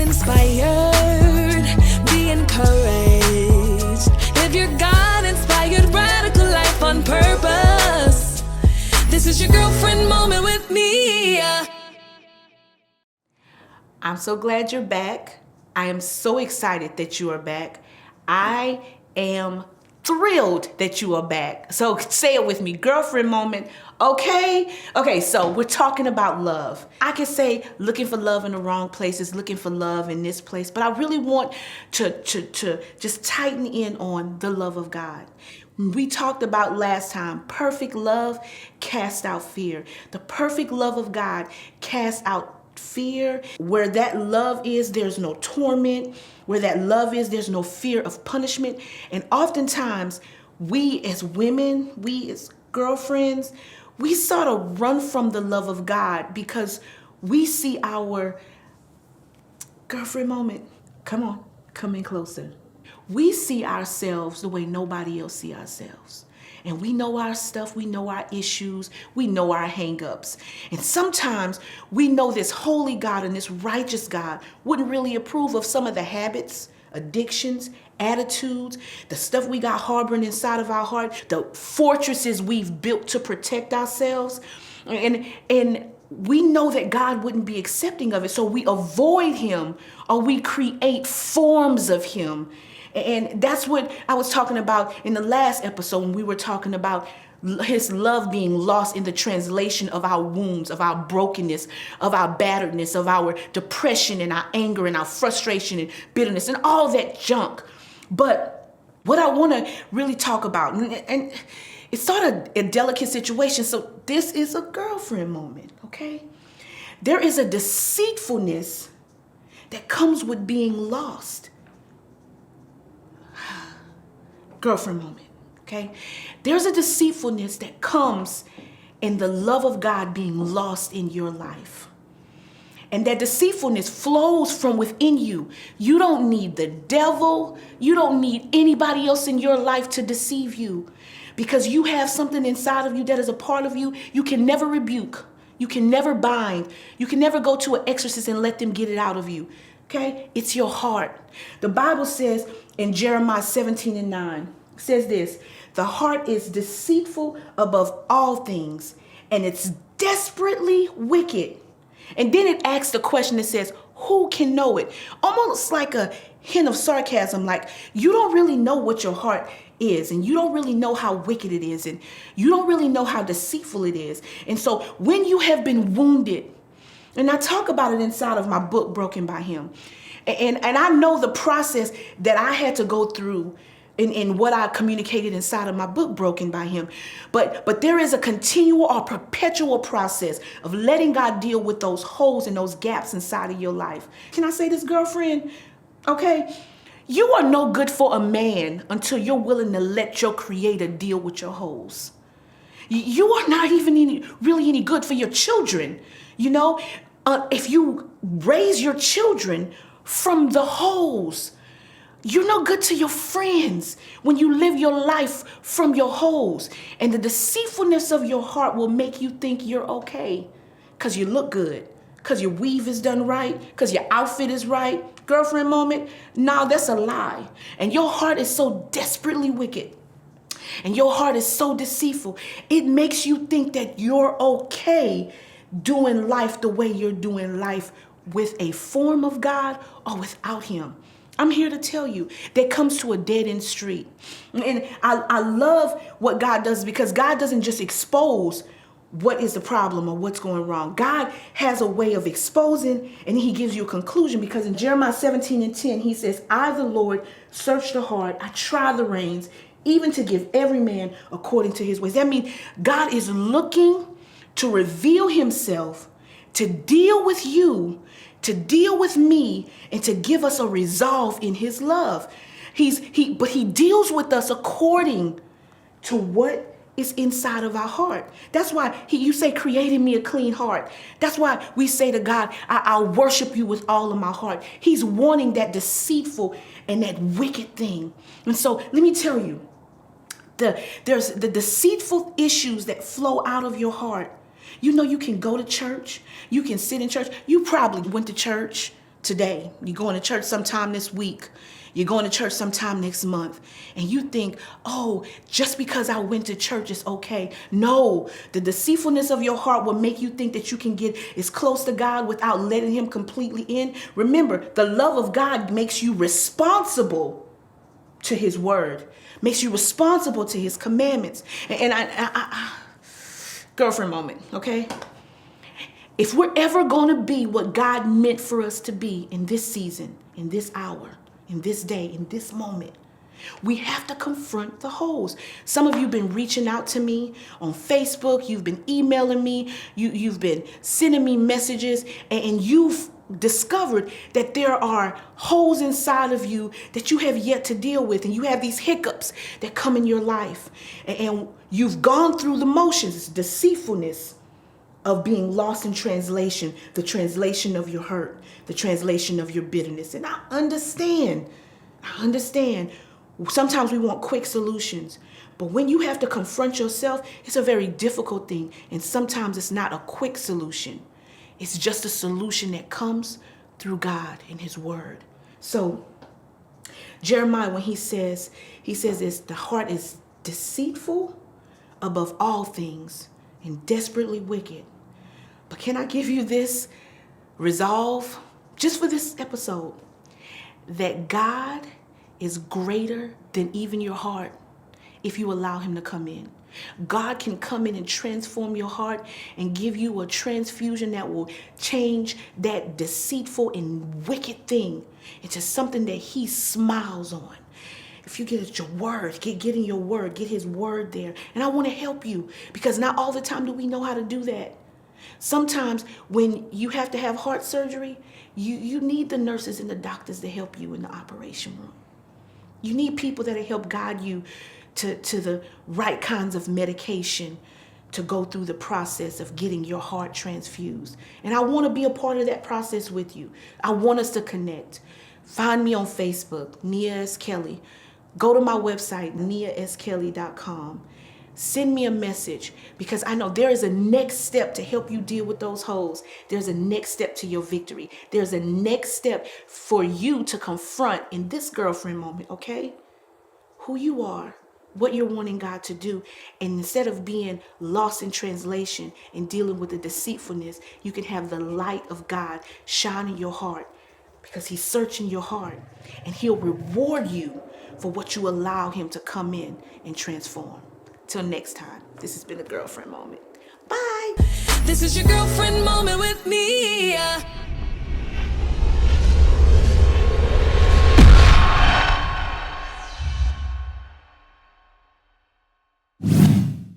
inspired, be encouraged. Live your God-inspired radical life on purpose. This is your girlfriend moment with me. I'm so glad you're back. I am so excited that you are back. I am thrilled that you are back. So say it with me, girlfriend moment. Okay, so we're talking about love. I could say looking for love in the wrong places, looking for love in this place, but I really want to just tighten in on the love of God. We talked about last time, perfect love casts out fear. The perfect love of God casts out fear. Where that love is, there's no torment. Where that love is, there's no fear of punishment. And oftentimes, we as women, we as girlfriends, we sort of run from the love of God because we see our girlfriend moment. Come on, come in closer. We see ourselves the way nobody else see ourselves. And we know our stuff, we know our issues, we know our hang-ups. And sometimes we know this holy God and this righteous God wouldn't really approve of some of the habits, addictions, attitudes, the stuff we got harboring inside of our heart, the fortresses we've built to protect ourselves. And we know that God wouldn't be accepting of it, so we avoid him or we create forms of him. And that's what I was talking about in the last episode when we were talking about his love being lost in the translation of our wounds, of our brokenness, of our batteredness, of our depression and our anger and our frustration and bitterness and all that junk. But what I want to really talk about, and it's sort of a delicate situation, so this is a girlfriend moment, okay? There is a deceitfulness that comes with being lost. Girlfriend moment, okay? There's a deceitfulness that comes in the love of God being lost in your life. And that deceitfulness flows from within you. You don't need the devil. You don't need anybody else in your life to deceive you, because you have something inside of you that is a part of you you can never rebuke. You can never bind. You can never go to an exorcist and let them get it out of you. Okay? It's your heart. The Bible says in Jeremiah 17:9, says this: the heart is deceitful above all things, and it's desperately wicked. And then it asks the question that says, who can know it? Almost like a hint of sarcasm, like you don't really know what your heart is, and you don't really know how wicked it is, and you don't really know how deceitful it is. And so when you have been wounded, and I talk about it inside of my book, Broken by Him. And I know the process that I had to go through in what I communicated inside of my book, Broken by Him. But there is a continual or perpetual process of letting God deal with those holes and those gaps inside of your life. Can I say this, girlfriend? Okay? You are no good for a man until you're willing to let your creator deal with your holes. You are not even really any good for your children. You know, if you raise your children from the holes, you're no good to your friends when you live your life from your holes. And the deceitfulness of your heart will make you think you're okay because you look good, because your weave is done right, because your outfit is right. Girlfriend moment? No, that's a lie. And your heart is so desperately wicked. And your heart is so deceitful. It makes you think that you're okay doing life the way you're doing life with a form of God or without Him. I'm here to tell you that comes to a dead-end street. And I love what God does, because God doesn't just expose what is the problem or what's going wrong. God has a way of exposing, and He gives you a conclusion, because in Jeremiah 17:10, He says, I, the Lord, search the heart, I try the reins, even to give every man according to his ways. That means God is looking to reveal Himself, to deal with you, to deal with me, and to give us a resolve in His love. But He deals with us according to what is inside of our heart. That's why you say, create in me a clean heart. That's why we say to God, I'll worship you with all of my heart. He's wanting that deceitful and that wicked thing. And so let me tell you, there's the deceitful issues that flow out of your heart. You know, you can go to church. You can sit in church. You probably went to church. today. You're going to church sometime this week. You're going to church sometime next month. And you think, oh, just because I went to church is okay. No, the deceitfulness of your heart will make you think that you can get as close to God without letting him completely in. Remember, the love of God makes you responsible to his word, makes you responsible to his commandments. And I girlfriend moment, okay? If we're ever going to be what God meant for us to be in this season, in this hour, in this day, in this moment, we have to confront the holes. Some of you have been reaching out to me on Facebook. You've been emailing me. You've been sending me messages, and you've discovered that there are holes inside of you that you have yet to deal with, and you have these hiccups that come in your life, and you've gone through the motions. It's deceitfulness of being lost in translation, the translation of your hurt, the translation of your bitterness. And I understand. Sometimes we want quick solutions, but when you have to confront yourself, it's a very difficult thing. And sometimes it's not a quick solution. It's just a solution that comes through God and his word. So Jeremiah, when he says this, the heart is deceitful above all things and desperately wicked. But can I give you this resolve, just for this episode, that God is greater than even your heart if you allow him to come in. God can come in and transform your heart and give you a transfusion that will change that deceitful and wicked thing into something that he smiles on. If you get at your word, get in your word, get his word there. And I want to help you, because not all the time do we know how to do that. Sometimes when you have to have heart surgery, you need the nurses and the doctors to help you in the operation room. You need people that help guide you to the right kinds of medication to go through the process of getting your heart transfused. And I want to be a part of that process with you. I want us to connect. Find me on Facebook, Nia S. Kelly. Go to my website, niaskelly.com. Send me a message, because I know there is a next step to help you deal with those holes. There's a next step to your victory. There's a next step for you to confront in this girlfriend moment, okay? Who you are, what you're wanting God to do. And instead of being lost in translation and dealing with the deceitfulness, you can have the light of God shine in your heart, because he's searching your heart, and he'll reward you for what you allow him to come in and transform. Till next time, this has been a girlfriend moment. Bye. This is your girlfriend moment with me.